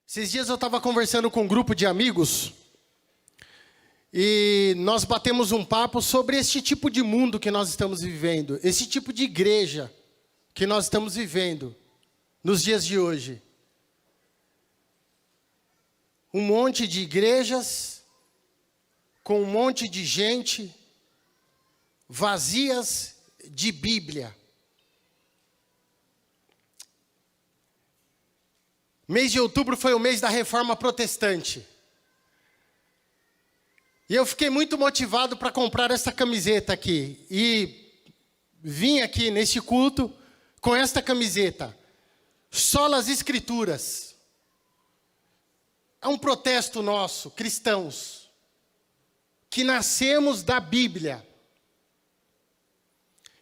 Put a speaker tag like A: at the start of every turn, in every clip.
A: Esses dias eu estava conversando com um grupo de amigos e nós batemos um papo sobre esse tipo de mundo que nós estamos vivendo, esse tipo de igreja que nós estamos vivendo nos dias de hoje. Um monte de igrejas com um monte de gente vazias de Bíblia. Mês de outubro foi o mês da Reforma Protestante. E eu fiquei muito motivado para comprar essa camiseta aqui. E vim aqui neste culto com esta camiseta. Solas Escrituras. É um protesto nosso, cristãos, que nascemos da Bíblia,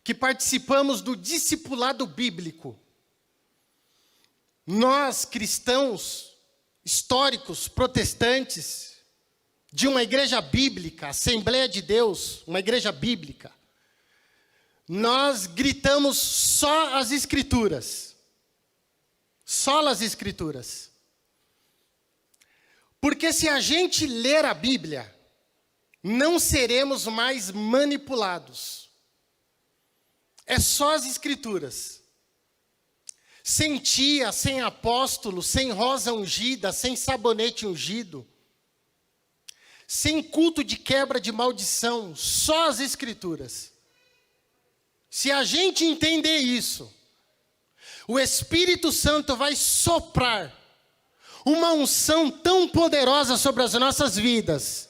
A: que participamos do discipulado bíblico. Nós, cristãos, históricos, protestantes, de uma igreja bíblica, Assembleia de Deus, uma igreja bíblica, nós gritamos só as Escrituras. Só as Escrituras. Porque se a gente ler a Bíblia, não seremos mais manipulados. É só as Escrituras. Sem tia, sem apóstolo, sem rosa ungida, sem sabonete ungido, sem culto de quebra de maldição, só as Escrituras. Se a gente entender isso, o Espírito Santo vai soprar uma unção tão poderosa sobre as nossas vidas.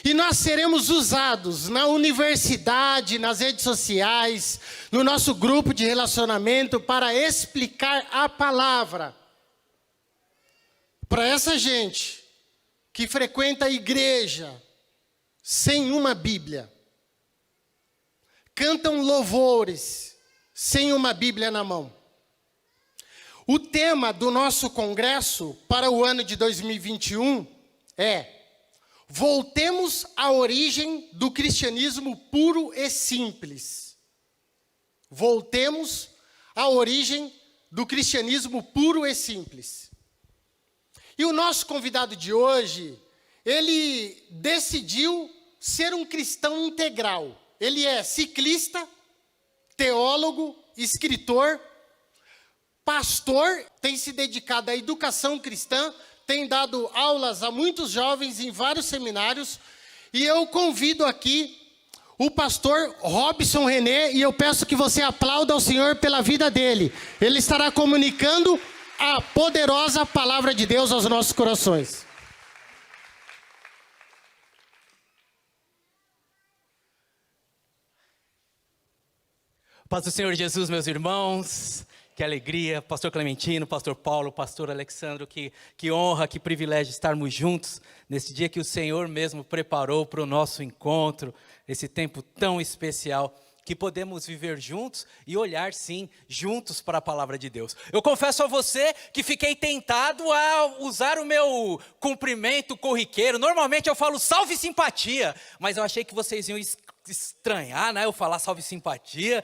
A: E nós seremos usados na universidade, nas redes sociais, no nosso grupo de relacionamento para explicar a palavra. Para essa gente que frequenta a igreja sem uma Bíblia. Cantam louvores sem uma Bíblia na mão. O tema do nosso congresso para o ano de 2021 é: voltemos à origem do cristianismo puro e simples. Voltemos à origem do cristianismo puro e simples. E o nosso convidado de hoje, ele decidiu ser um cristão integral. Ele é ciclista, teólogo, escritor, pastor, tem se dedicado à educação cristã, tem dado aulas a muitos jovens em vários seminários, e eu convido aqui o pastor Robson René, e eu peço que você aplaude ao Senhor pela vida dele. Ele estará comunicando a poderosa palavra de Deus aos nossos corações.
B: Paz do Senhor Jesus, meus irmãos. Que alegria, pastor Clementino, pastor Paulo, pastor Alexandro, que honra, que privilégio estarmos juntos nesse dia que o Senhor mesmo preparou para o nosso encontro, esse tempo tão especial, que podemos viver juntos e olhar, sim, juntos para a palavra de Deus. Eu confesso a você que fiquei tentado a usar o meu cumprimento corriqueiro. Normalmente eu falo salve simpatia, mas eu achei que vocês iam estranhar, né? Eu falar salve simpatia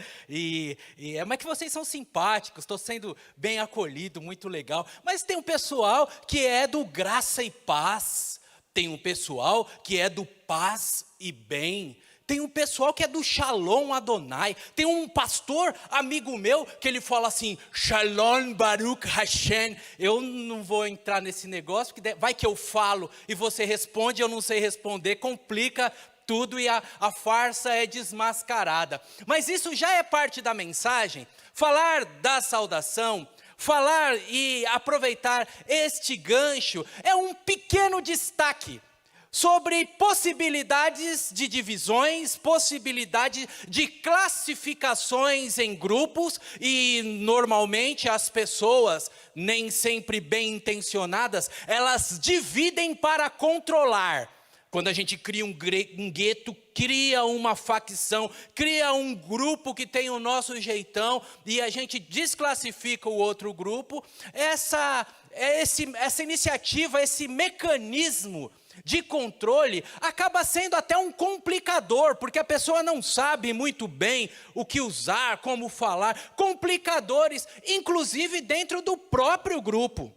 B: mas que vocês são simpáticos, estou sendo bem acolhido, muito legal. Mas tem um pessoal que é do graça e paz, tem um pessoal que é do paz e bem, tem um pessoal que é do Shalom Adonai, tem um pastor amigo meu que ele fala assim, Shalom Baruch Hashem. Eu não vou entrar nesse negócio, porque vai que eu falo e você responde, eu não sei responder, complica tudo e a farsa é desmascarada. Mas isso já é parte da mensagem. Falar da saudação, falar e aproveitar este gancho é um pequeno destaque sobre possibilidades de divisões, possibilidade de classificações em grupos, e normalmente as pessoas, nem sempre bem intencionadas, elas dividem para controlar. Quando a gente cria um gueto, cria uma facção, cria um grupo que tem o nosso jeitão e a gente desclassifica o outro grupo, essa iniciativa, esse mecanismo de controle acaba sendo até um complicador, porque a pessoa não sabe muito bem o que usar, como falar, complicadores, inclusive dentro do próprio grupo.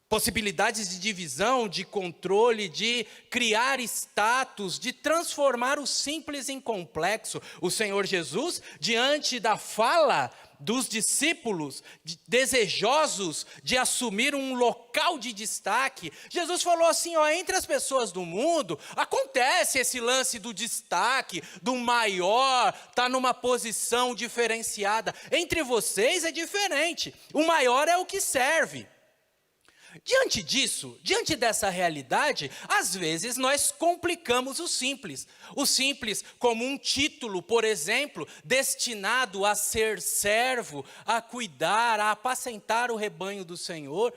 B: possibilidades de divisão, de controle, de criar status, de transformar o simples em complexo. O Senhor Jesus, diante da fala dos discípulos, desejosos de assumir um local de destaque, Jesus falou assim, ó, entre as pessoas do mundo, acontece esse lance do destaque, do maior, tá numa posição diferenciada. Entre vocês é diferente, o maior é o que serve. Diante disso, diante dessa realidade, às vezes nós complicamos o simples. O simples como um título, por exemplo, destinado a ser servo, a cuidar, a apacentar o rebanho do Senhor.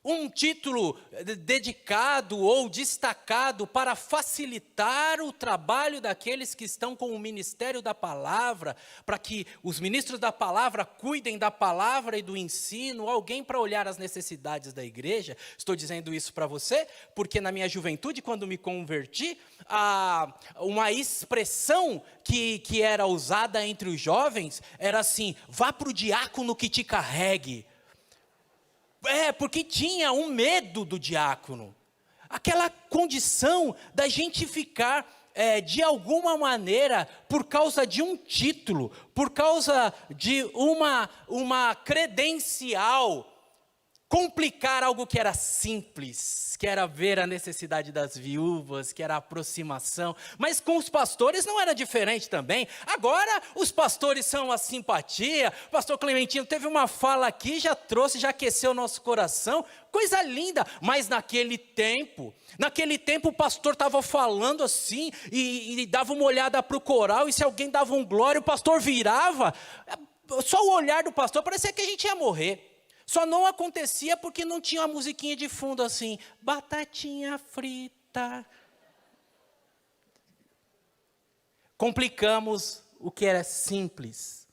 B: Um título dedicado ou destacado para facilitar o trabalho daqueles que estão com o ministério da palavra, para que os ministros da palavra cuidem da palavra e do ensino, alguém para olhar as necessidades da igreja. Estou dizendo isso para você, porque na minha juventude, quando me converti, uma expressão que era usada entre os jovens, era assim, vá para o diácono que te carregue. Porque tinha um medo do diácono. Aquela condição da gente ficar, de alguma maneira, por causa de um título, por causa de uma credencial, complicar algo que era simples, que era ver a necessidade das viúvas, que era a aproximação. Mas com os pastores não era diferente também. Agora os pastores são a simpatia. O pastor Clementino teve uma fala aqui, já aqueceu o nosso coração. Coisa linda. Mas naquele tempo o pastor estava falando assim, e dava uma olhada para o coral, e se alguém dava um glória, o pastor virava. Só o olhar do pastor, parecia que a gente ia morrer. Só não acontecia porque não tinha uma musiquinha de fundo assim, batatinha frita. Complicamos o que era simples.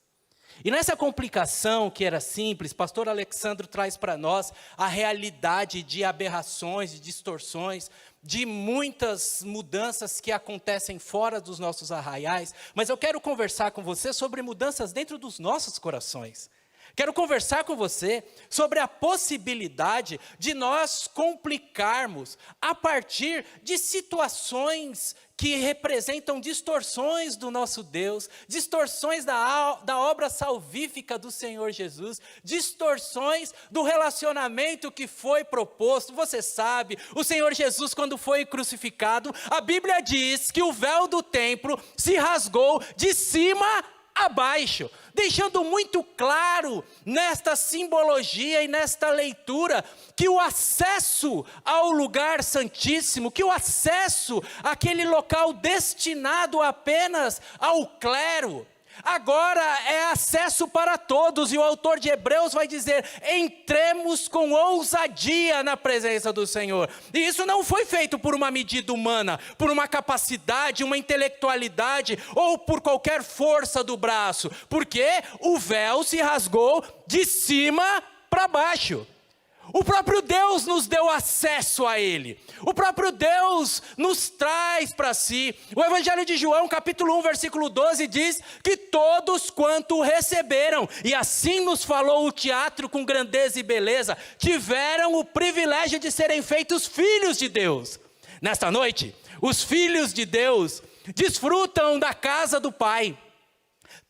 B: E nessa complicação que era simples, pastor Alexandro traz para nós a realidade de aberrações, de distorções, de muitas mudanças que acontecem fora dos nossos arraiais. Mas eu quero conversar com você sobre mudanças dentro dos nossos corações. Quero conversar com você sobre a possibilidade de nós complicarmos a partir de situações que representam distorções do nosso Deus, distorções da obra salvífica do Senhor Jesus, distorções do relacionamento que foi proposto. Você sabe, o Senhor Jesus, quando foi crucificado, a Bíblia diz que o véu do templo se rasgou de cima a baixo, deixando muito claro nesta simbologia e nesta leitura que o acesso ao lugar santíssimo, que o acesso àquele local destinado apenas ao clero, agora é acesso para todos. E o autor de Hebreus vai dizer, entremos com ousadia na presença do Senhor. E isso não foi feito por uma medida humana, por uma capacidade, uma intelectualidade, ou por qualquer força do braço, porque o véu se rasgou de cima para baixo. O próprio Deus nos deu acesso a Ele. O próprio Deus nos traz para si. O Evangelho de João, capítulo 1, versículo 12, diz que todos quanto receberam, e assim nos falou o teatro com grandeza e beleza, tiveram o privilégio de serem feitos filhos de Deus. Nesta noite, os filhos de Deus desfrutam da casa do Pai.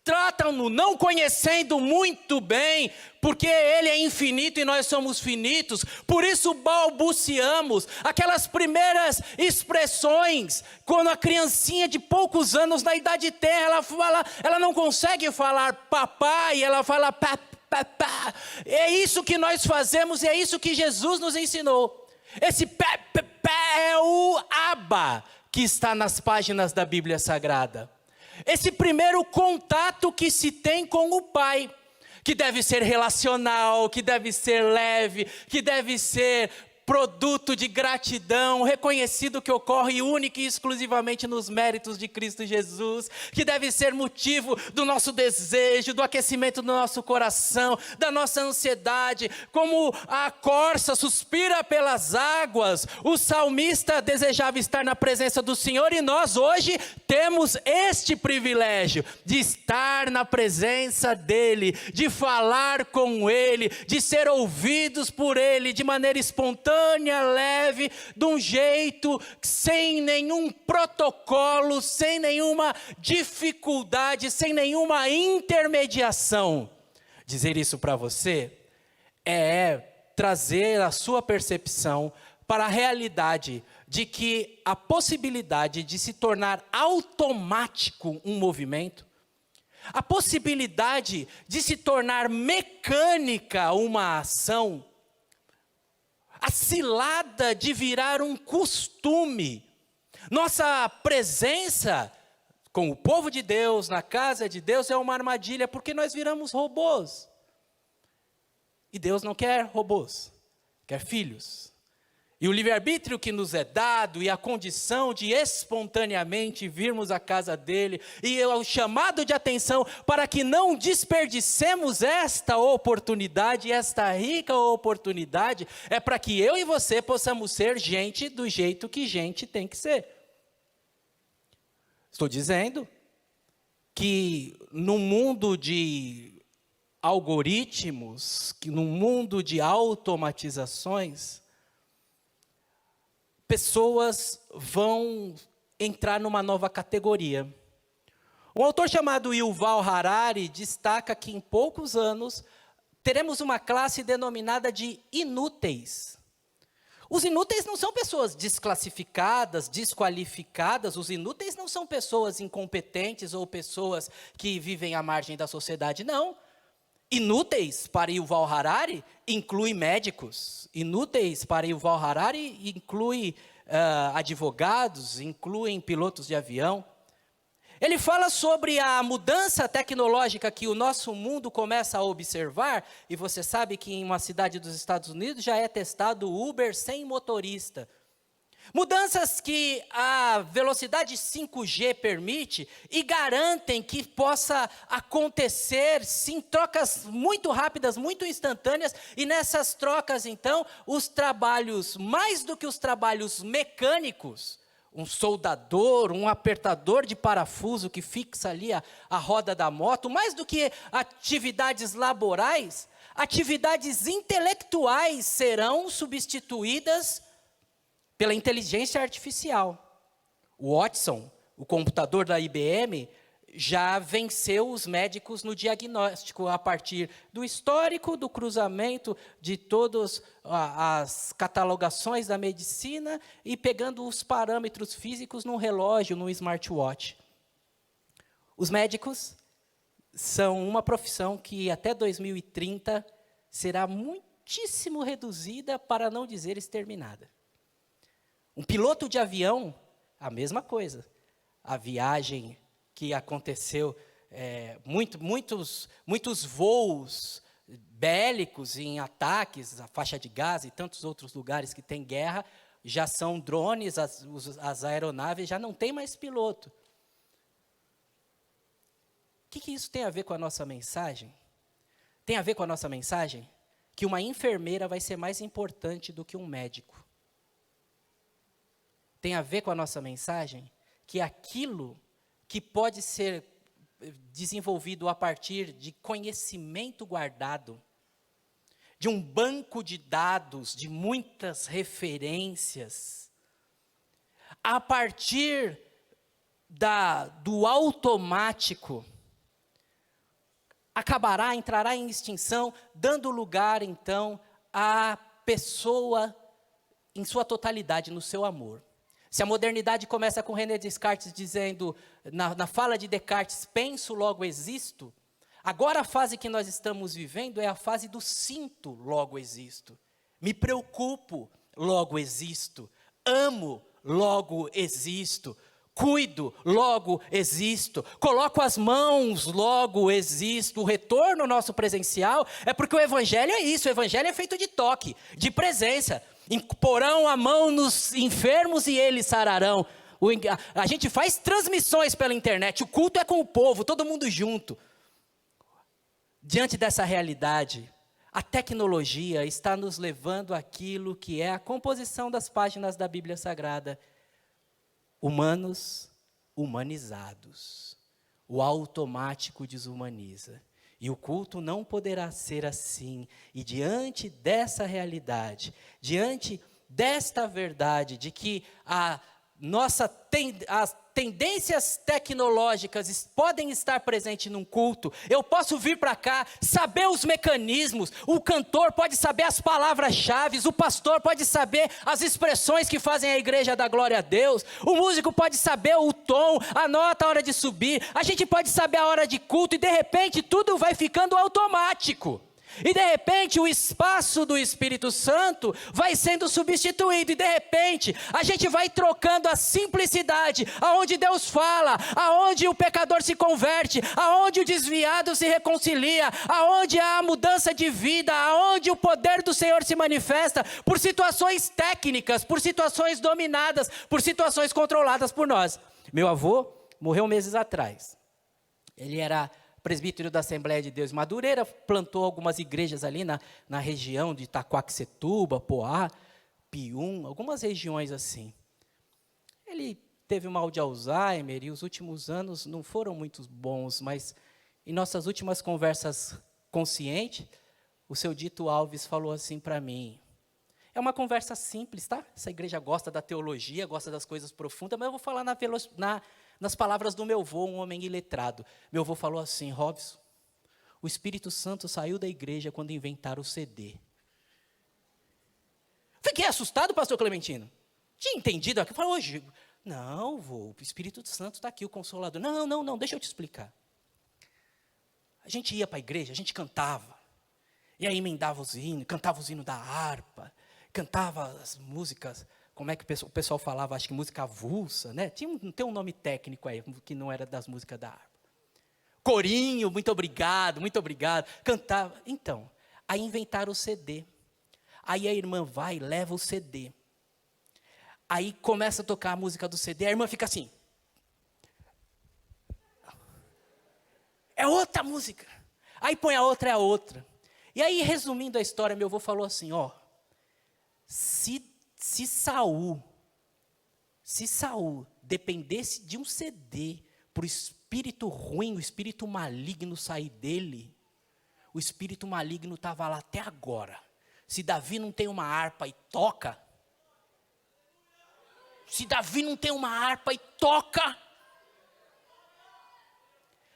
B: Tratam-no não conhecendo muito bem, porque Ele é infinito e nós somos finitos, por isso balbuciamos aquelas primeiras expressões, quando a criancinha de poucos anos, na idade terra, ela não consegue falar papai, ela fala papá. É isso que nós fazemos e é isso que Jesus nos ensinou. Esse pé é o Abba que está nas páginas da Bíblia Sagrada. Esse primeiro contato que se tem com o Pai, que deve ser relacional, que deve ser leve, que deve ser produto de gratidão, reconhecido que ocorre única e exclusivamente nos méritos de Cristo Jesus, que deve ser motivo do nosso desejo, do aquecimento do nosso coração, da nossa ansiedade, como a corça suspira pelas águas, o salmista desejava estar na presença do Senhor, e nós hoje temos este privilégio de estar na presença dEle, de falar com Ele, de ser ouvidos por Ele de maneira espontânea, leve, de um jeito, sem nenhum protocolo, sem nenhuma dificuldade, sem nenhuma intermediação. Dizer isso para você é trazer a sua percepção para a realidade de que a possibilidade de se tornar automático um movimento, a possibilidade de se tornar mecânica uma ação, a cilada de virar um costume. Nossa presença com o povo de Deus, na casa de Deus, é uma armadilha, porque nós viramos robôs. E Deus não quer robôs, quer filhos. E o livre-arbítrio que nos é dado, e a condição de espontaneamente virmos à casa dele, e o chamado de atenção para que não desperdicemos esta oportunidade, esta rica oportunidade, é para que eu e você possamos ser gente do jeito que gente tem que ser. Estou dizendo que no mundo de algoritmos, que no mundo de automatizações, pessoas vão entrar numa nova categoria. Um autor chamado Yuval Harari destaca que em poucos anos teremos uma classe denominada de inúteis. Os inúteis não são pessoas desclassificadas, desqualificadas, os inúteis não são pessoas incompetentes ou pessoas que vivem à margem da sociedade, não. Inúteis para Yuval Harari inclui médicos, inúteis para Yuval Harari inclui advogados, incluem pilotos de avião. Ele fala sobre a mudança tecnológica que o nosso mundo começa a observar, e você sabe que em uma cidade dos Estados Unidos já é testado o Uber sem motorista. Mudanças que a velocidade 5G permite e garantem que possa acontecer, sim, trocas muito rápidas, muito instantâneas, e nessas trocas, então, os trabalhos, mais do que os trabalhos mecânicos, um soldador, um apertador de parafuso que fixa ali a roda da moto, mais do que atividades laborais, atividades intelectuais serão substituídas pela inteligência artificial. O Watson, o computador da IBM, já venceu os médicos no diagnóstico a partir do histórico, do cruzamento de todas as catalogações da medicina e pegando os parâmetros físicos num relógio, num smartwatch. Os médicos são uma profissão que até 2030 será muitíssimo reduzida, para não dizer exterminada. Um piloto de avião, a mesma coisa. A viagem que aconteceu, muitos voos bélicos em ataques, a faixa de Gaza e tantos outros lugares que tem guerra, já são drones, as aeronaves já não tem mais piloto. O que isso tem a ver com a nossa mensagem? Tem a ver com a nossa mensagem que uma enfermeira vai ser mais importante do que um médico. Tem a ver com a nossa mensagem que aquilo que pode ser desenvolvido a partir de conhecimento guardado, de um banco de dados, de muitas referências, a partir do automático, entrará em extinção, dando lugar, então, à pessoa em sua totalidade, no seu amor. Se a modernidade começa com René Descartes dizendo, na fala de Descartes, penso, logo existo, agora a fase que nós estamos vivendo é a fase do sinto, logo existo. Me preocupo, logo existo. Amo, logo existo. Cuido, logo existo. Coloco as mãos, logo existo. O retorno nosso presencial é porque o evangelho é isso. O evangelho é feito de toque, de presença. Porão a mão nos enfermos e eles sararão. A gente faz transmissões pela internet. O culto é com o povo, todo mundo junto. Diante dessa realidade, a tecnologia está nos levando àquilo que é a composição das páginas da Bíblia Sagrada. Humanos humanizados. O automático desumaniza. E o culto não poderá ser assim. E diante dessa realidade, diante desta verdade de que as tendências tecnológicas podem estar presentes num culto, eu posso vir para cá, saber os mecanismos, o cantor pode saber as palavras-chave, o pastor pode saber as expressões que fazem a igreja dar glória a Deus, o músico pode saber o tom, a nota, a hora de subir, a gente pode saber a hora de culto e de repente tudo vai ficando automático. E de repente o espaço do Espírito Santo vai sendo substituído. E de repente a gente vai trocando a simplicidade, aonde Deus fala, aonde o pecador se converte, aonde o desviado se reconcilia, aonde há a mudança de vida, aonde o poder do Senhor se manifesta, por situações técnicas, por situações dominadas, por situações controladas por nós. Meu avô morreu meses atrás. Ele era presbítero da Assembleia de Deus em Madureira, plantou algumas igrejas ali na região de Itaquaquecetuba, Poá, Pium, algumas regiões assim. Ele teve mal de Alzheimer e os últimos anos não foram muito bons, mas em nossas últimas conversas conscientes, o seu Dito Alves falou assim para mim, é uma conversa simples, tá? Essa igreja gosta da teologia, gosta das coisas profundas, mas eu vou falar nas palavras do meu avô, um homem iletrado. Meu avô falou assim, Robson, o Espírito Santo saiu da igreja quando inventaram o CD. Fiquei assustado, pastor Clementino. Tinha entendido aqui, falou, hoje, não, vô, o Espírito Santo está aqui, o Consolador. Não, deixa eu te explicar. A gente ia para a igreja, a gente cantava, e aí emendava os hinos, cantava os hinos da harpa, cantava as músicas, como é que o pessoal falava, acho que música avulsa, né? Tem um nome técnico aí, que não era das músicas da harpa. Corinho, muito obrigado, cantava. Então, aí inventaram o CD. Aí a irmã vai e leva o CD. Aí começa a tocar a música do CD, a irmã fica assim. É outra música. Aí põe a outra, é a outra. E aí, resumindo a história, meu avô falou assim, ó, se Saul dependesse de um CD para o espírito ruim, o espírito maligno sair dele, o espírito maligno estava lá até agora. Se Davi não tem uma harpa e toca,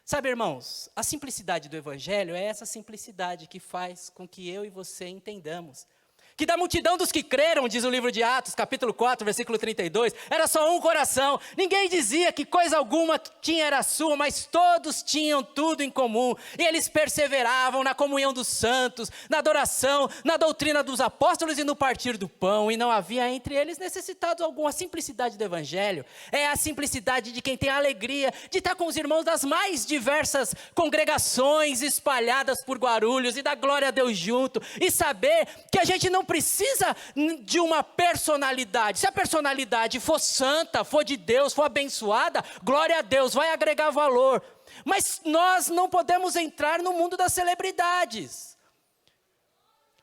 B: sabe, irmãos, a simplicidade do evangelho é essa simplicidade que faz com que eu e você entendamos que da multidão dos que creram, diz o livro de Atos, capítulo 4, versículo 32, era só um coração, ninguém dizia que coisa alguma tinha era sua, mas todos tinham tudo em comum, e eles perseveravam na comunhão dos santos, na adoração, na doutrina dos apóstolos e no partir do pão, e não havia entre eles necessitados algum. A simplicidade do evangelho é a simplicidade de quem tem a alegria de estar com os irmãos das mais diversas congregações espalhadas por Guarulhos, e dar glória a Deus junto, e saber que a gente não precisa de uma personalidade. Se a personalidade for santa, for de Deus, for abençoada, glória a Deus, vai agregar valor. Mas nós não podemos entrar no mundo das celebridades.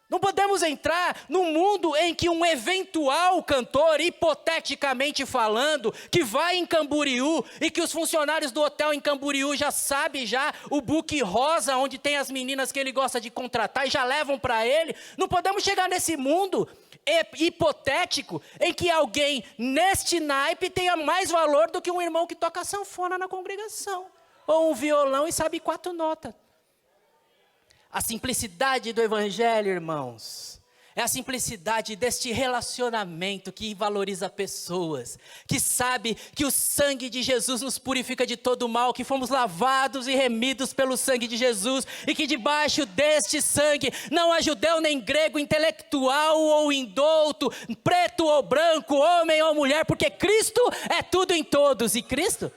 B: Não podemos entrar no mundo em que um eventual cantor, hipoteticamente falando, que vai em Camboriú e que os funcionários do hotel em Camboriú já sabem o book rosa, onde tem as meninas que ele gosta de contratar e já levam para ele. Não podemos chegar nesse mundo hipotético em que alguém neste naipe tenha mais valor do que um irmão que toca sanfona na congregação, ou um violão e sabe 4 notas. A simplicidade do evangelho, irmãos, É a simplicidade deste relacionamento que valoriza pessoas, que sabe que o sangue de Jesus nos purifica de todo mal, que fomos lavados e remidos pelo sangue de Jesus, e que debaixo deste sangue não há judeu nem grego, intelectual ou indouto, preto ou branco, homem ou mulher, porque Cristo é tudo em todos. E Cristo,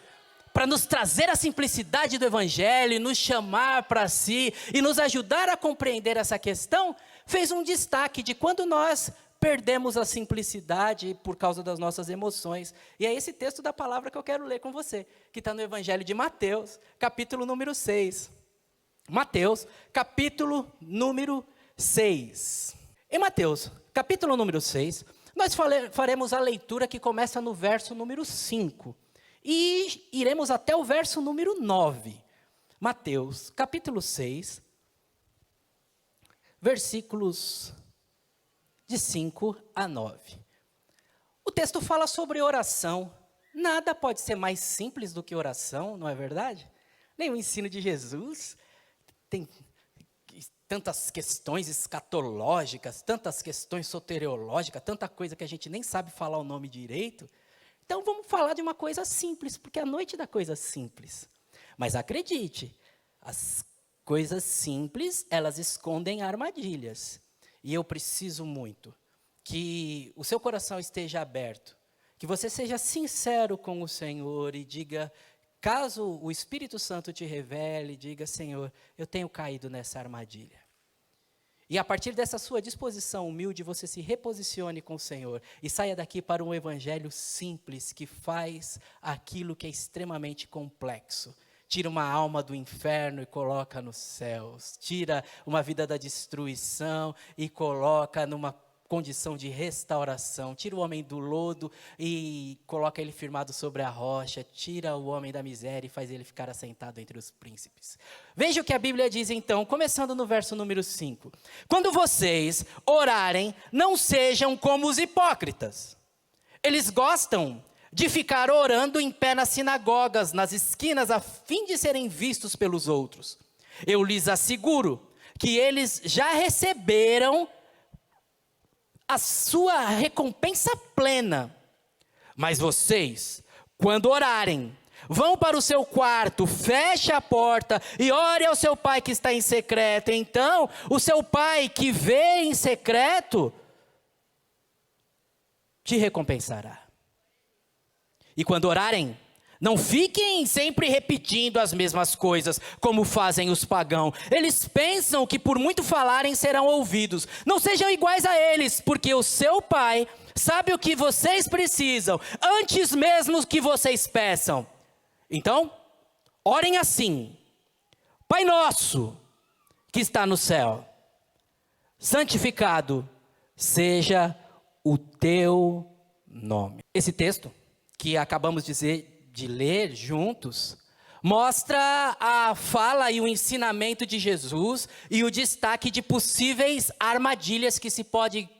B: para nos trazer a simplicidade do Evangelho, nos chamar para si e nos ajudar a compreender essa questão, fez um destaque de quando nós perdemos a simplicidade por causa das nossas emoções. E é esse texto da palavra que eu quero ler com você, que está no Evangelho de Mateus, capítulo número 6. Mateus, capítulo número 6. Em Mateus, capítulo número 6, nós faremos a leitura que começa no verso número 5. E iremos até o verso número 9. Mateus, capítulo 6, versículos de 5 a 9. O texto fala sobre oração. Nada pode ser mais simples do que oração, não é verdade? Nem o ensino de Jesus tem tantas questões escatológicas, tantas questões soteriológicas, tanta coisa que a gente nem sabe falar o nome direito. Então vamos falar de uma coisa simples, porque é a noite da coisa simples. Mas acredite, as coisas simples, elas escondem armadilhas. E eu preciso muito que o seu coração esteja aberto, que você seja sincero com o Senhor e diga, caso o Espírito Santo te revele, diga, Senhor, eu tenho caído nessa armadilha. E a partir dessa sua disposição humilde, você se reposicione com o Senhor e saia daqui para um evangelho simples que faz aquilo que é extremamente complexo. Tira uma alma do inferno e coloca nos céus. Tira uma vida da destruição e coloca numa condição de restauração. Tira o homem do lodo e coloca ele firmado sobre a rocha. Tira o homem da miséria e faz ele ficar assentado entre os príncipes. Veja o que a Bíblia diz então, começando no verso número 5. Quando vocês orarem, não sejam como os hipócritas. Eles gostam de ficar orando em pé nas sinagogas, nas esquinas, a fim de serem vistos pelos outros. Eu lhes asseguro que eles já receberam a sua recompensa plena. Mas vocês, quando orarem, vão para o seu quarto, feche a porta e ore ao seu pai que está em secreto. Então, o seu pai que vê em secreto te recompensará. E quando orarem, não fiquem sempre repetindo as mesmas coisas, como fazem os pagãos. Eles pensam que por muito falarem serão ouvidos. Não sejam iguais a eles, porque o seu Pai sabe o que vocês precisam, antes mesmo que vocês peçam. Então, orem assim: Pai nosso, que está no céu, santificado seja o teu nome. Esse texto que acabamos de ler juntos, mostra a fala e o ensinamento de Jesus e o destaque de possíveis armadilhas que se pode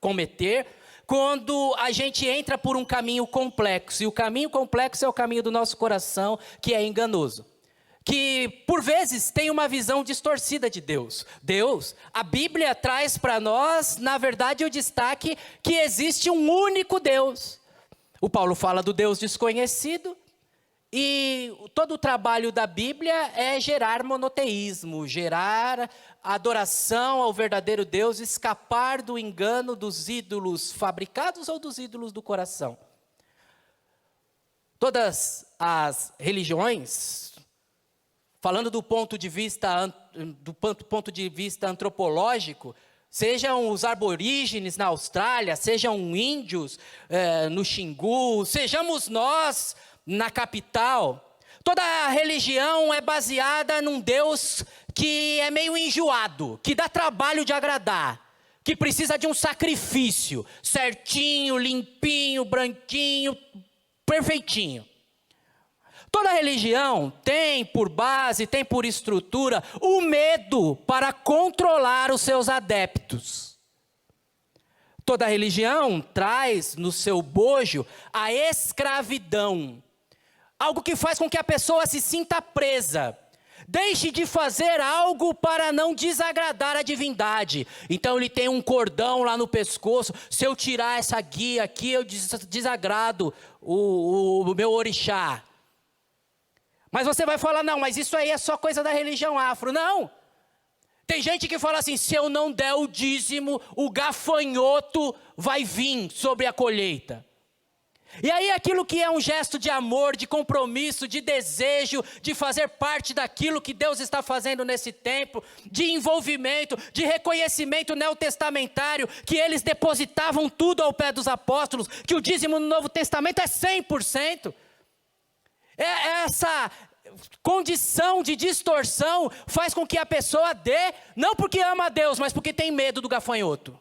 B: cometer quando a gente entra por um caminho complexo. E o caminho complexo é o caminho do nosso coração, que é enganoso. Que, por vezes, tem uma visão distorcida de Deus. Deus, a Bíblia traz para nós, na verdade, o destaque que existe um único Deus. O Paulo fala do Deus desconhecido, e todo o trabalho da Bíblia é gerar monoteísmo, gerar adoração ao verdadeiro Deus, escapar do engano dos ídolos fabricados ou dos ídolos do coração. Todas as religiões, falando do ponto de vista antropológico, sejam os aborígenes na Austrália, sejam índios no Xingu, sejamos nós na capital, toda a religião é baseada num Deus que é meio enjoado, que dá trabalho de agradar, que precisa de um sacrifício, certinho, limpinho, branquinho, perfeitinho. Toda religião tem por base, tem por estrutura, o medo para controlar os seus adeptos. Toda religião traz no seu bojo a escravidão. Algo que faz com que a pessoa se sinta presa. Deixe de fazer algo para não desagradar a divindade. Então ele tem um cordão lá no pescoço. Se eu tirar essa guia aqui, eu desagrado o meu orixá. Mas você vai falar, não, mas isso aí é só coisa da religião afro. Não. Tem gente que fala assim, se eu não der o dízimo, o gafanhoto vai vir sobre a colheita. E aí aquilo que é um gesto de amor, de compromisso, de desejo, de fazer parte daquilo que Deus está fazendo nesse tempo, de envolvimento, de reconhecimento neotestamentário, que eles depositavam tudo ao pé dos apóstolos, que o dízimo no Novo Testamento é 100%. Essa condição de distorção faz com que a pessoa dê, não porque ama a Deus, mas porque tem medo do gafanhoto.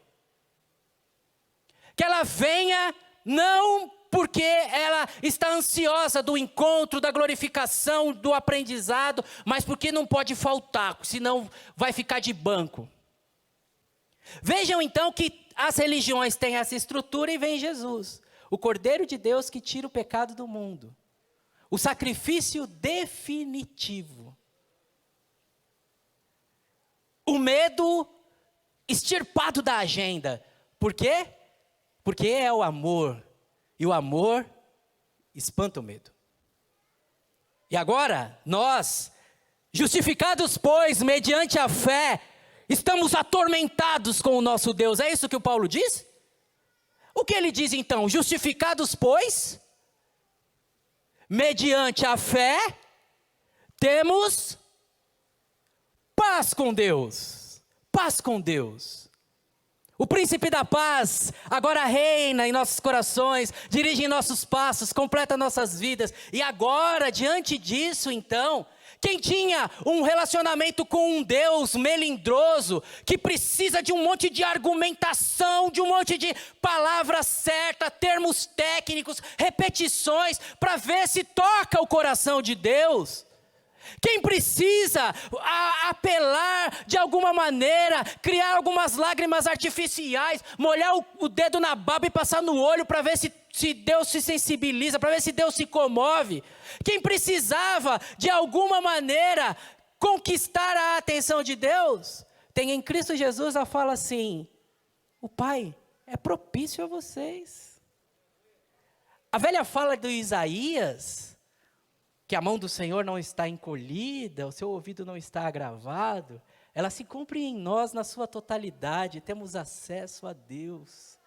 B: Que ela venha, não porque ela está ansiosa do encontro, da glorificação, do aprendizado, mas porque não pode faltar, senão vai ficar de banco. Vejam então que as religiões têm essa estrutura e vem Jesus, o Cordeiro de Deus que tira o pecado do mundo. O sacrifício definitivo. O medo extirpado da agenda. Por quê? Porque é o amor. E o amor espanta o medo. E agora, nós, justificados, pois, mediante a fé, estamos atormentados com o nosso Deus. É isso que o Paulo diz? O que ele diz então? Justificados, pois, mediante a fé, temos paz com Deus. Paz com Deus. O príncipe da paz agora reina em nossos corações, dirige nossos passos, completa nossas vidas. E agora, diante disso, então, quem tinha um relacionamento com um Deus melindroso, que precisa de um monte de argumentação, de um monte de palavras certas, termos técnicos, repetições, para ver se toca o coração de Deus. Quem precisa apelar de alguma maneira, criar algumas lágrimas artificiais, molhar o dedo na baba e passar no olho para ver se Deus se sensibiliza, para ver se Deus se comove. Quem precisava de alguma maneira conquistar a atenção de Deus, tem em Cristo Jesus a fala assim, o Pai é propício a vocês. A velha fala do Isaías, que a mão do Senhor não está encolhida, o seu ouvido não está agravado, ela se cumpre em nós na sua totalidade, temos acesso a Deus.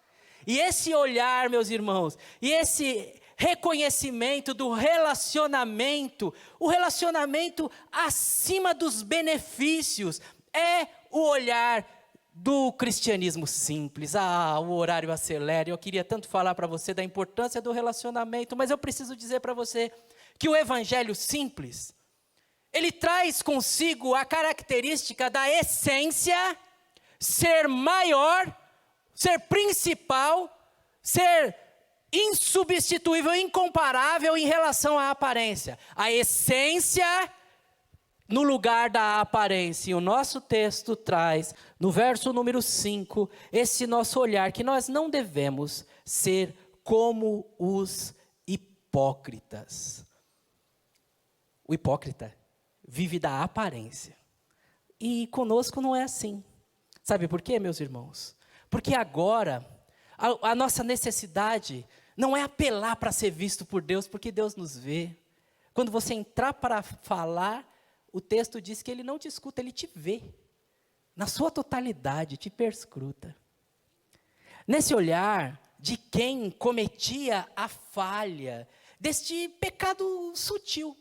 B: E esse olhar, meus irmãos, e esse reconhecimento do relacionamento, o relacionamento acima dos benefícios, é o olhar do cristianismo simples. O horário acelera, eu queria tanto falar para você da importância do relacionamento, mas eu preciso dizer para você, que o evangelho simples, ele traz consigo a característica da essência, ser maior, ser principal, ser insubstituível, incomparável em relação à aparência. A essência no lugar da aparência. E o nosso texto traz, no verso número 5, esse nosso olhar, que nós não devemos ser como os hipócritas. O hipócrita vive da aparência. E conosco não é assim. Sabe por quê, meus irmãos? Porque agora, a nossa necessidade não é apelar para ser visto por Deus, porque Deus nos vê. Quando você entrar para falar, o texto diz que Ele não te escuta, Ele te vê. Na sua totalidade, te perscruta. Nesse olhar de quem cometia a falha, deste pecado sutil,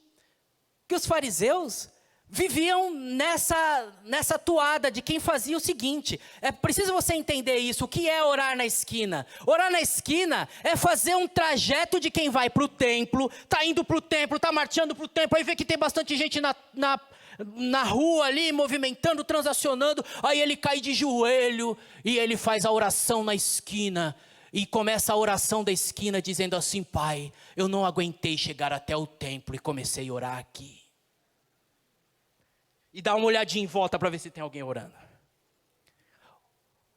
B: que os fariseus viviam nessa toada de quem fazia o seguinte, é preciso você entender isso, o que é orar na esquina? Orar na esquina é fazer um trajeto de quem vai para o templo, está indo para o templo, está marchando para o templo, aí vê que tem bastante gente na rua ali, movimentando, transacionando, aí ele cai de joelho e ele faz a oração na esquina. E começa a oração da esquina dizendo assim, Pai, eu não aguentei chegar até o templo e comecei a orar aqui. E dá uma olhadinha em volta para ver se tem alguém orando.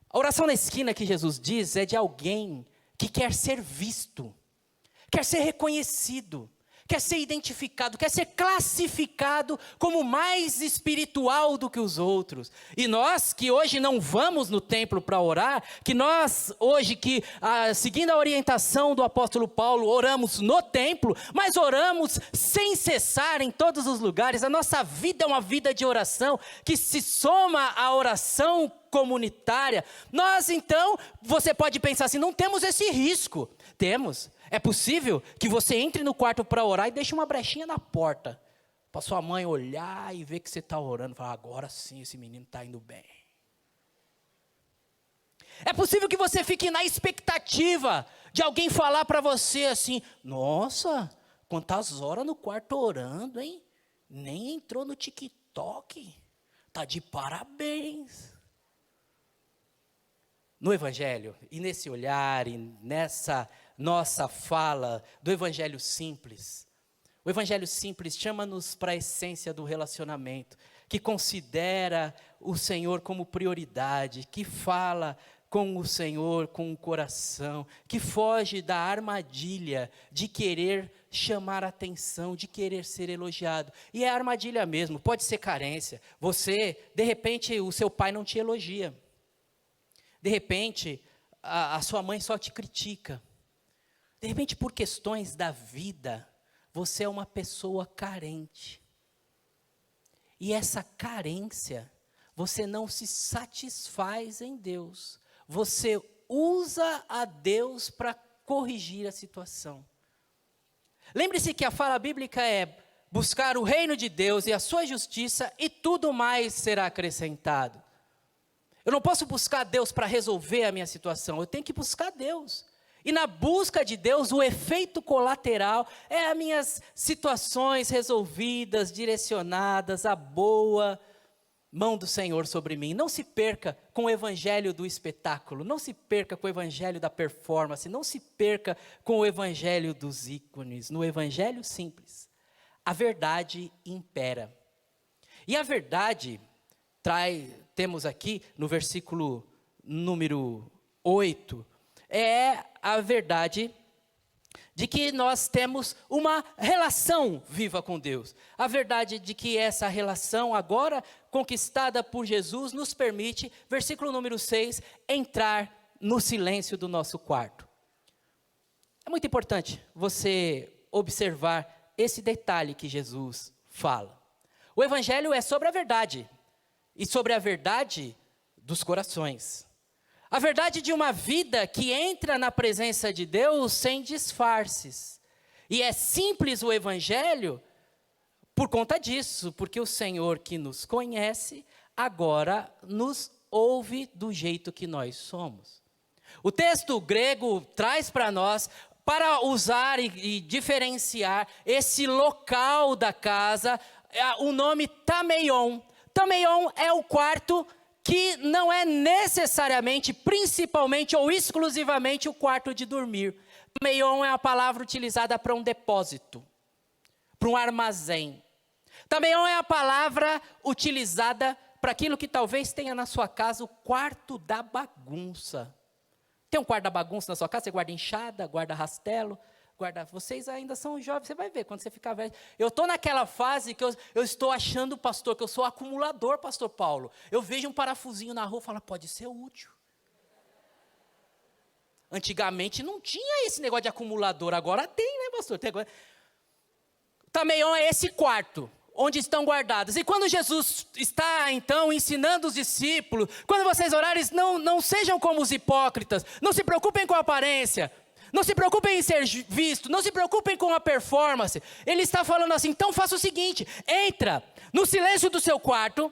B: A oração na esquina que Jesus diz é de alguém que quer ser visto, quer ser reconhecido, quer ser identificado, quer ser classificado como mais espiritual do que os outros. E nós que hoje não vamos no templo para orar, que nós hoje que, seguindo a orientação do apóstolo Paulo, oramos no templo, mas oramos sem cessar em todos os lugares. A nossa vida é uma vida de oração que se soma à oração comunitária. Nós então, você pode pensar assim, não temos esse risco. Temos. É possível que você entre no quarto para orar e deixe uma brechinha na porta, para sua mãe olhar e ver que você está orando, e falar, agora sim esse menino está indo bem. É possível que você fique na expectativa de alguém falar para você assim, nossa, quantas horas no quarto orando, hein? Nem entrou no TikTok, está de parabéns. No Evangelho, e nesse olhar, e nessa nossa fala do Evangelho simples, o Evangelho simples chama-nos para a essência do relacionamento, que considera o Senhor como prioridade, que fala com o Senhor com o coração, que foge da armadilha de querer chamar atenção, de querer ser elogiado. E é armadilha mesmo, pode ser carência. Você, de repente, o seu pai não te elogia. De repente, a sua mãe só te critica. De repente, por questões da vida, você é uma pessoa carente. E essa carência, você não se satisfaz em Deus. Você usa a Deus para corrigir a situação. Lembre-se que a fala bíblica é buscar o reino de Deus e a sua justiça e tudo mais será acrescentado. Eu não posso buscar Deus para resolver a minha situação, eu tenho que buscar Deus. E na busca de Deus, o efeito colateral é as minhas situações resolvidas, direcionadas, a boa mão do Senhor sobre mim. Não se perca com o evangelho do espetáculo, não se perca com o evangelho da performance, não se perca com o evangelho dos ícones. No evangelho simples, a verdade impera. E a verdade temos aqui no versículo número 8, é a verdade de que nós temos uma relação viva com Deus. A verdade de que essa relação agora conquistada por Jesus nos permite, versículo número 6, entrar no silêncio do nosso quarto. É muito importante você observar esse detalhe que Jesus fala. O evangelho é sobre a verdade. E sobre a verdade dos corações. A verdade de uma vida que entra na presença de Deus sem disfarces. E é simples o evangelho por conta disso, porque o Senhor que nos conhece, agora nos ouve do jeito que nós somos. O texto grego traz para nós, para usar e diferenciar esse local da casa, o nome tameion. Tameion é o quarto que não é necessariamente, principalmente ou exclusivamente o quarto de dormir. Tameion é a palavra utilizada para um depósito, para um armazém. Tameion é a palavra utilizada para aquilo que talvez tenha na sua casa, o quarto da bagunça. Tem um quarto da bagunça na sua casa? Você guarda enxada, guarda rastelo, vocês ainda são jovens, você vai ver quando você ficar velho. Eu estou naquela fase que eu estou achando, pastor, que eu sou acumulador, pastor Paulo. Eu vejo um parafusinho na rua e falo, pode ser útil. Antigamente não tinha esse negócio de acumulador, agora tem, né, pastor? Tameion é esse quarto, onde estão guardados. E quando Jesus está, então, ensinando os discípulos, quando vocês orarem, não sejam como os hipócritas, não se preocupem com a aparência, não se preocupem em ser visto, não se preocupem com a performance. Ele está falando assim, então faça o seguinte, entra no silêncio do seu quarto,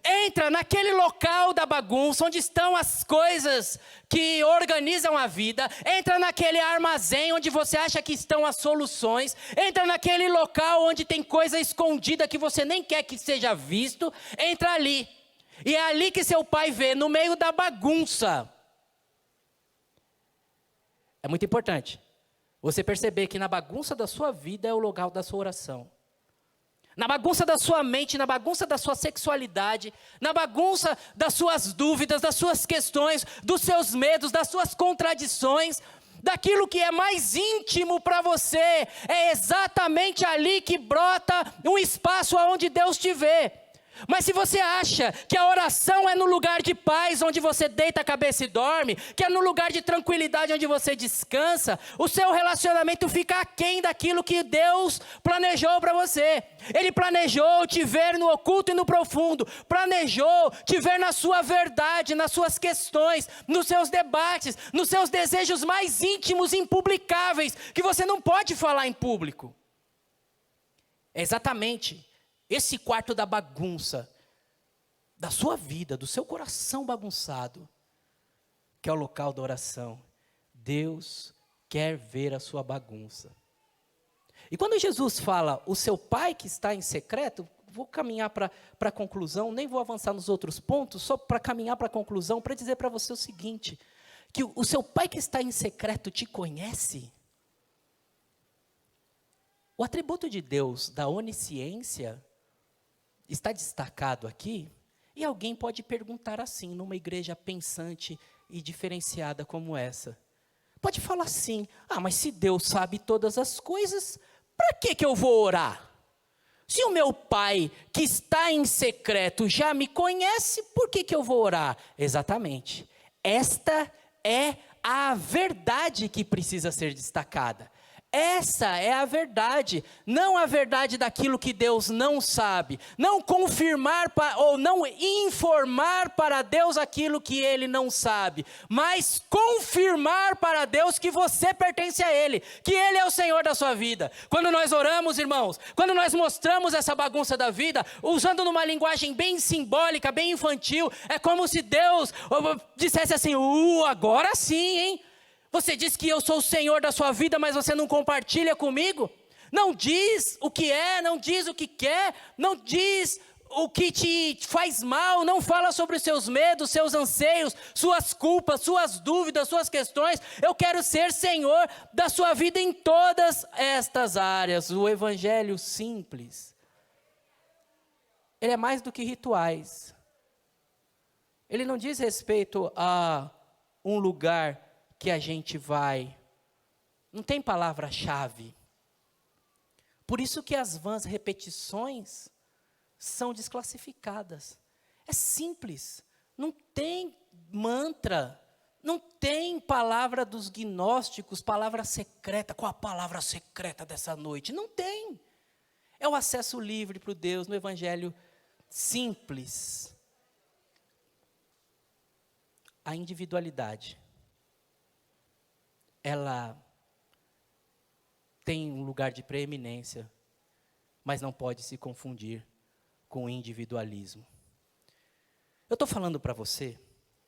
B: entra naquele local da bagunça, onde estão as coisas que organizam a vida, entra naquele armazém onde você acha que estão as soluções, entra naquele local onde tem coisa escondida que você nem quer que seja visto, entra ali. E é ali que seu pai vê, no meio da bagunça. É muito importante você perceber que na bagunça da sua vida é o local da sua oração. Na bagunça da sua mente, na bagunça da sua sexualidade, na bagunça das suas dúvidas, das suas questões, dos seus medos, das suas contradições, daquilo que é mais íntimo para você. É exatamente ali que brota um espaço onde Deus te vê. Mas se você acha que a oração é no lugar de paz, onde você deita a cabeça e dorme, que é no lugar de tranquilidade, onde você descansa, o seu relacionamento fica aquém daquilo que Deus planejou para você. Ele planejou te ver no oculto e no profundo, planejou te ver na sua verdade, nas suas questões, nos seus debates, nos seus desejos mais íntimos e impublicáveis, que você não pode falar em público. É exatamente esse quarto da bagunça, da sua vida, do seu coração bagunçado, que é o local da oração. Deus quer ver a sua bagunça. E quando Jesus fala, o seu pai que está em secreto, vou caminhar para a conclusão, nem vou avançar nos outros pontos, só para caminhar para a conclusão, para dizer para você o seguinte, que o seu pai que está em secreto te conhece. O atributo de Deus, da onisciência, está destacado aqui, e alguém pode perguntar assim, numa igreja pensante e diferenciada como essa. Pode falar assim, mas se Deus sabe todas as coisas, para que eu vou orar? Se o meu pai, que está em secreto, já me conhece, por que eu vou orar? Exatamente, esta é a verdade que precisa ser destacada. Essa é a verdade, não a verdade daquilo que Deus não sabe, não confirmar ou não informar para Deus aquilo que Ele não sabe, mas confirmar para Deus que você pertence a Ele, que Ele é o Senhor da sua vida. Quando nós oramos, irmãos, quando nós mostramos essa bagunça da vida, usando numa linguagem bem simbólica, bem infantil, é como se Deus dissesse assim, agora sim, hein? Você diz que eu sou o Senhor da sua vida, mas você não compartilha comigo? Não diz o que é, não diz o que quer, não diz o que te faz mal, não fala sobre os seus medos, seus anseios, suas culpas, suas dúvidas, suas questões. Eu quero ser Senhor da sua vida em todas estas áreas. O evangelho simples, ele é mais do que rituais. Ele não diz respeito a um lugar que a gente vai, não tem palavra-chave. Por isso que as vãs repetições são desclassificadas. É simples, não tem mantra, não tem palavra dos gnósticos, palavra secreta. Qual a palavra secreta dessa noite? Não tem. É o acesso livre para o Deus no evangelho simples. A individualidade, ela tem um lugar de preeminência, mas não pode se confundir com o individualismo. Eu estou falando para você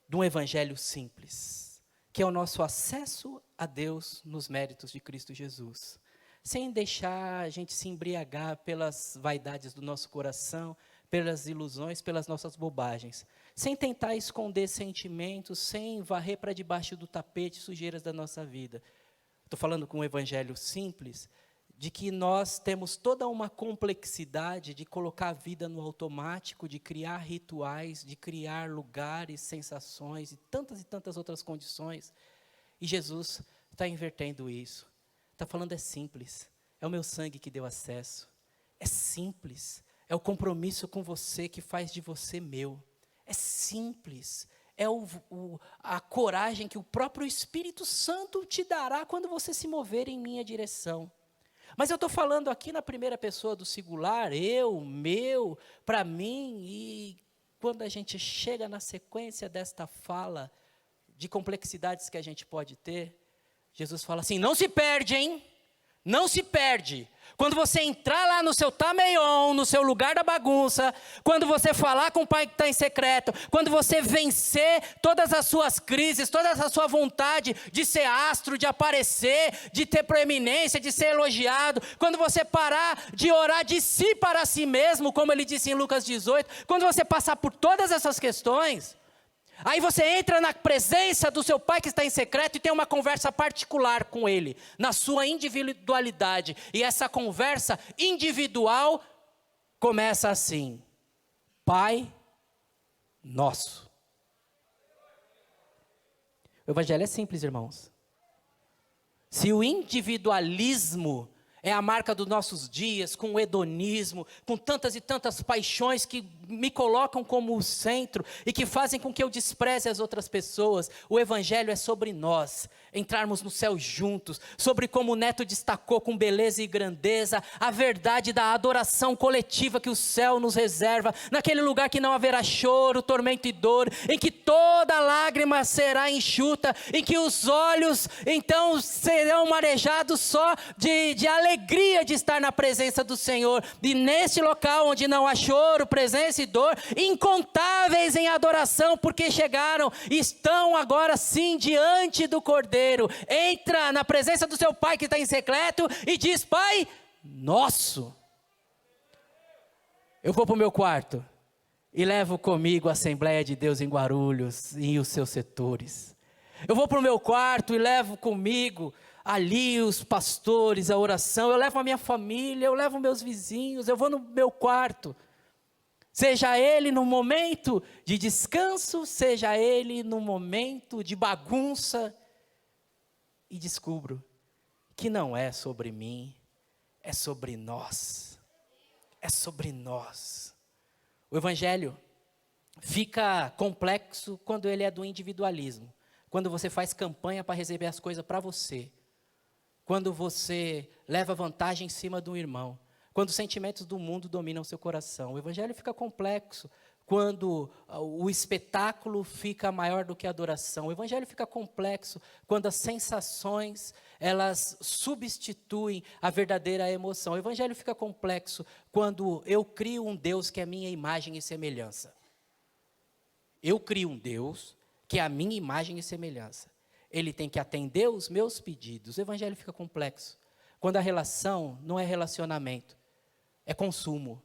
B: de um evangelho simples, que é o nosso acesso a Deus nos méritos de Cristo Jesus, sem deixar a gente se embriagar pelas vaidades do nosso coração, pelas ilusões, pelas nossas bobagens, sem tentar esconder sentimentos, sem varrer para debaixo do tapete sujeiras da nossa vida. Estou falando com um evangelho simples, de que nós temos toda uma complexidade de colocar a vida no automático, de criar rituais, de criar lugares, sensações e tantas outras condições. E Jesus está invertendo isso. Está falando é simples, é o meu sangue que deu acesso. É simples, é o compromisso com você que faz de você meu. É simples, é a coragem que o próprio Espírito Santo te dará quando você se mover em minha direção. Mas eu estou falando aqui na primeira pessoa do singular, eu, meu, para mim, e quando a gente chega na sequência desta fala, de complexidades que a gente pode ter, Jesus fala assim, não se perde, hein? Não se perde. Quando você entrar lá no seu tameion, no seu lugar da bagunça, quando você falar com o pai que está em secreto, quando você vencer todas as suas crises, toda a sua vontade de ser astro, de aparecer, de ter proeminência, de ser elogiado, quando você parar de orar de si para si mesmo, como ele disse em Lucas 18, quando você passar por todas essas questões, aí você entra na presença do seu pai que está em secreto e tem uma conversa particular com ele, na sua individualidade. E essa conversa individual começa assim: Pai Nosso. O evangelho é simples, irmãos. Se o individualismo é a marca dos nossos dias, com o hedonismo, com tantas e tantas paixões que me colocam como o centro e que fazem com que eu despreze as outras pessoas, o Evangelho é sobre nós, entrarmos no céu juntos, sobre como o Neto destacou com beleza e grandeza, a verdade da adoração coletiva que o céu nos reserva, naquele lugar que não haverá choro, tormento e dor, em que toda lágrima será enxuta, em que os olhos então serão marejados só de alegria de estar na presença do Senhor, e neste local onde não há choro, presença e dor, incontáveis em adoração, porque chegaram, estão agora sim diante do Cordeiro. Entra na presença do seu Pai que está em secreto e diz: Pai nosso. Eu vou para o meu quarto e levo comigo a Assembleia de Deus em Guarulhos e os seus setores. Eu vou para o meu quarto e levo comigo ali os pastores, a oração. Eu levo a minha família, eu levo meus vizinhos, eu vou no meu quarto. Seja ele no momento de descanso, seja ele no momento de bagunça, e descubro que não é sobre mim, é sobre nós. É sobre nós. O Evangelho fica complexo quando ele é do individualismo. Quando você faz campanha para receber as coisas para você. Quando você leva vantagem em cima do irmão. Quando os sentimentos do mundo dominam seu coração. O Evangelho fica complexo quando o espetáculo fica maior do que a adoração. O Evangelho fica complexo quando as sensações, elas substituem a verdadeira emoção. O Evangelho fica complexo quando eu crio um Deus que é minha imagem e semelhança. Eu crio um Deus que é a minha imagem e semelhança. Ele tem que atender os meus pedidos. O Evangelho fica complexo quando a relação não é relacionamento, é consumo.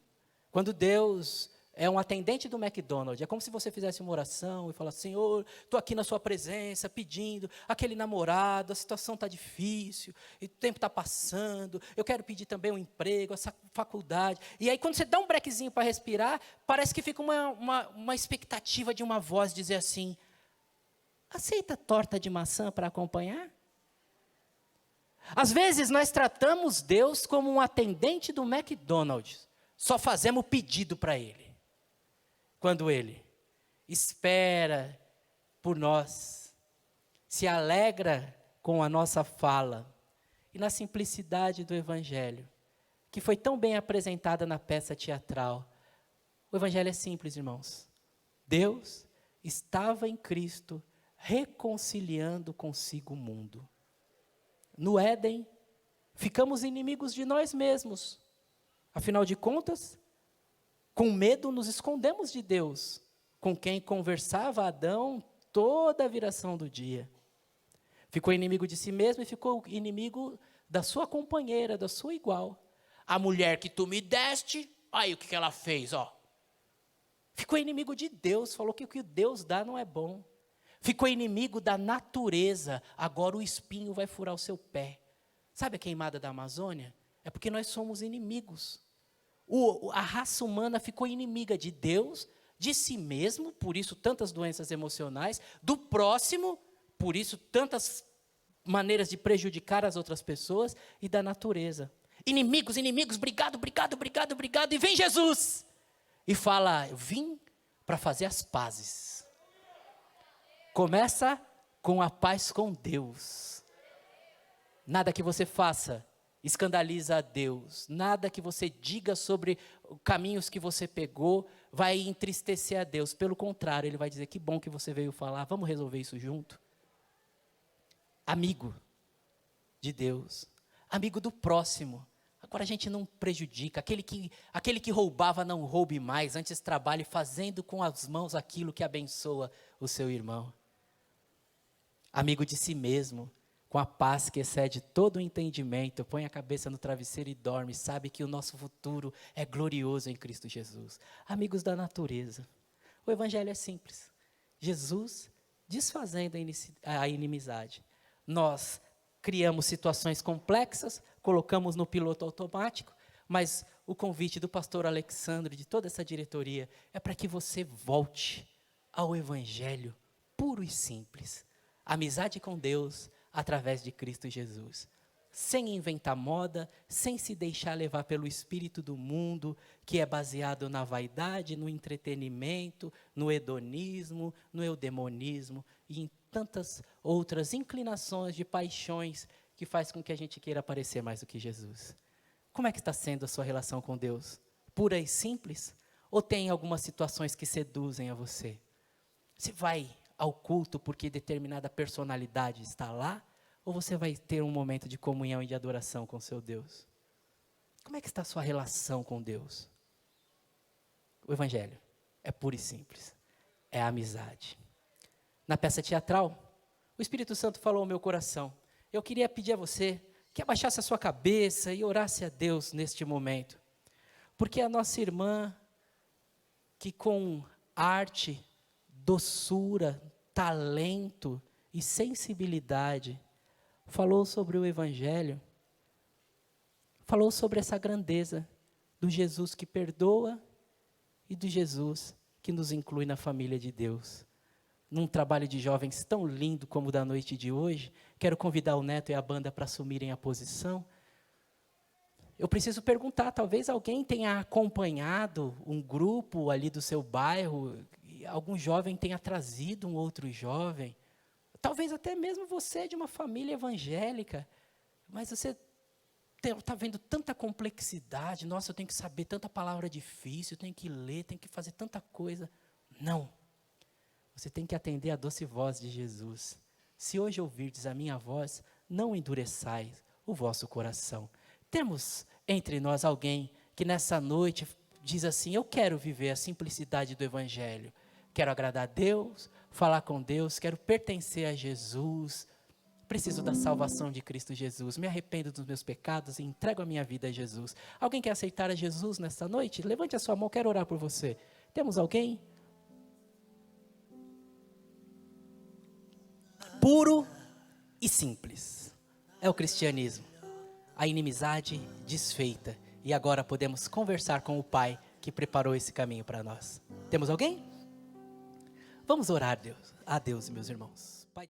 B: Quando Deus é um atendente do McDonald's, é como se você fizesse uma oração e falasse: Senhor, estou aqui na sua presença pedindo aquele namorado, a situação está difícil, e o tempo está passando, eu quero pedir também um emprego, essa faculdade. E aí quando você dá um brequezinho para respirar, parece que fica uma expectativa de uma voz dizer assim: aceita torta de maçã para acompanhar? Às vezes nós tratamos Deus como um atendente do McDonald's, só fazemos pedido para Ele. Quando Ele espera por nós, se alegra com a nossa fala, e na simplicidade do Evangelho, que foi tão bem apresentada na peça teatral. O Evangelho é simples, irmãos. Deus estava em Cristo, reconciliando consigo o mundo. No Éden, ficamos inimigos de nós mesmos. Afinal de contas, com medo nos escondemos de Deus, com quem conversava Adão toda a viração do dia. Ficou inimigo de si mesmo e ficou inimigo da sua companheira, da sua igual. A mulher que tu me deste, aí o que ela fez, ó. Ficou inimigo de Deus, falou que o que Deus dá não é bom. Ficou inimigo da natureza, agora o espinho vai furar o seu pé. Sabe a queimada da Amazônia? É porque nós somos inimigos. A raça humana ficou inimiga de Deus, de si mesmo, por isso tantas doenças emocionais, do próximo, por isso tantas maneiras de prejudicar as outras pessoas, e da natureza. Inimigos, inimigos, obrigado, e vem Jesus e fala: eu vim para fazer as pazes. Começa com a paz com Deus. Nada que você faça escandaliza a Deus. Nada que você diga sobre caminhos que você pegou vai entristecer a Deus. Pelo contrário, Ele vai dizer: que bom que você veio falar, vamos resolver isso junto. Amigo de Deus, amigo do próximo. Agora a gente não prejudica. Aquele que roubava não roube mais, antes trabalhe fazendo com as mãos aquilo que abençoa o seu irmão. Amigo de si mesmo, com a paz que excede todo o entendimento, põe a cabeça no travesseiro e dorme, sabe que o nosso futuro é glorioso em Cristo Jesus. Amigos da natureza, o Evangelho é simples. Jesus desfazendo a inimizade. Nós criamos situações complexas, colocamos no piloto automático, mas o convite do pastor Alexandre, de toda essa diretoria, é para que você volte ao Evangelho puro e simples. Amizade com Deus, através de Cristo Jesus. Sem inventar moda, sem se deixar levar pelo espírito do mundo, que é baseado na vaidade, no entretenimento, no hedonismo, no eudemonismo e em tantas outras inclinações de paixões que faz com que a gente queira parecer mais do que Jesus. Como é que está sendo a sua relação com Deus? Pura e simples? Ou tem algumas situações que seduzem a você? Você vai ao culto porque determinada personalidade está lá? Ou você vai ter um momento de comunhão e de adoração com seu Deus? Como é que está a sua relação com Deus? O Evangelho é puro e simples. É a amizade. Na peça teatral, o Espírito Santo falou ao meu coração. Eu queria pedir a você que abaixasse a sua cabeça e orasse a Deus neste momento. Porque a nossa irmã, que com arte, doçura, talento e sensibilidade, falou sobre o Evangelho, falou sobre essa grandeza do Jesus que perdoa e do Jesus que nos inclui na família de Deus. Num trabalho de jovens tão lindo como o da noite de hoje, quero convidar o Neto e a banda para assumirem a posição. Eu preciso perguntar, talvez alguém tenha acompanhado um grupo ali do seu bairro, e algum jovem tenha trazido um outro jovem. Talvez até mesmo você de uma família evangélica, mas você está vendo tanta complexidade. Nossa, eu tenho que saber tanta palavra difícil, eu tenho que ler, tenho que fazer tanta coisa. Não. Você tem que atender a doce voz de Jesus. Se hoje ouvirdes a minha voz, não endureçais o vosso coração. Temos entre nós alguém que nessa noite diz assim: eu quero viver a simplicidade do Evangelho. Quero agradar a Deus, falar com Deus, quero pertencer a Jesus, preciso da salvação de Cristo Jesus, me arrependo dos meus pecados e entrego a minha vida a Jesus. Alguém quer aceitar a Jesus nesta noite? Levante a sua mão, quero orar por você. Temos alguém? Puro e simples. É o cristianismo. A inimizade desfeita. E agora podemos conversar com o Pai que preparou esse caminho para nós. Temos alguém? Vamos orar a Deus, meus irmãos.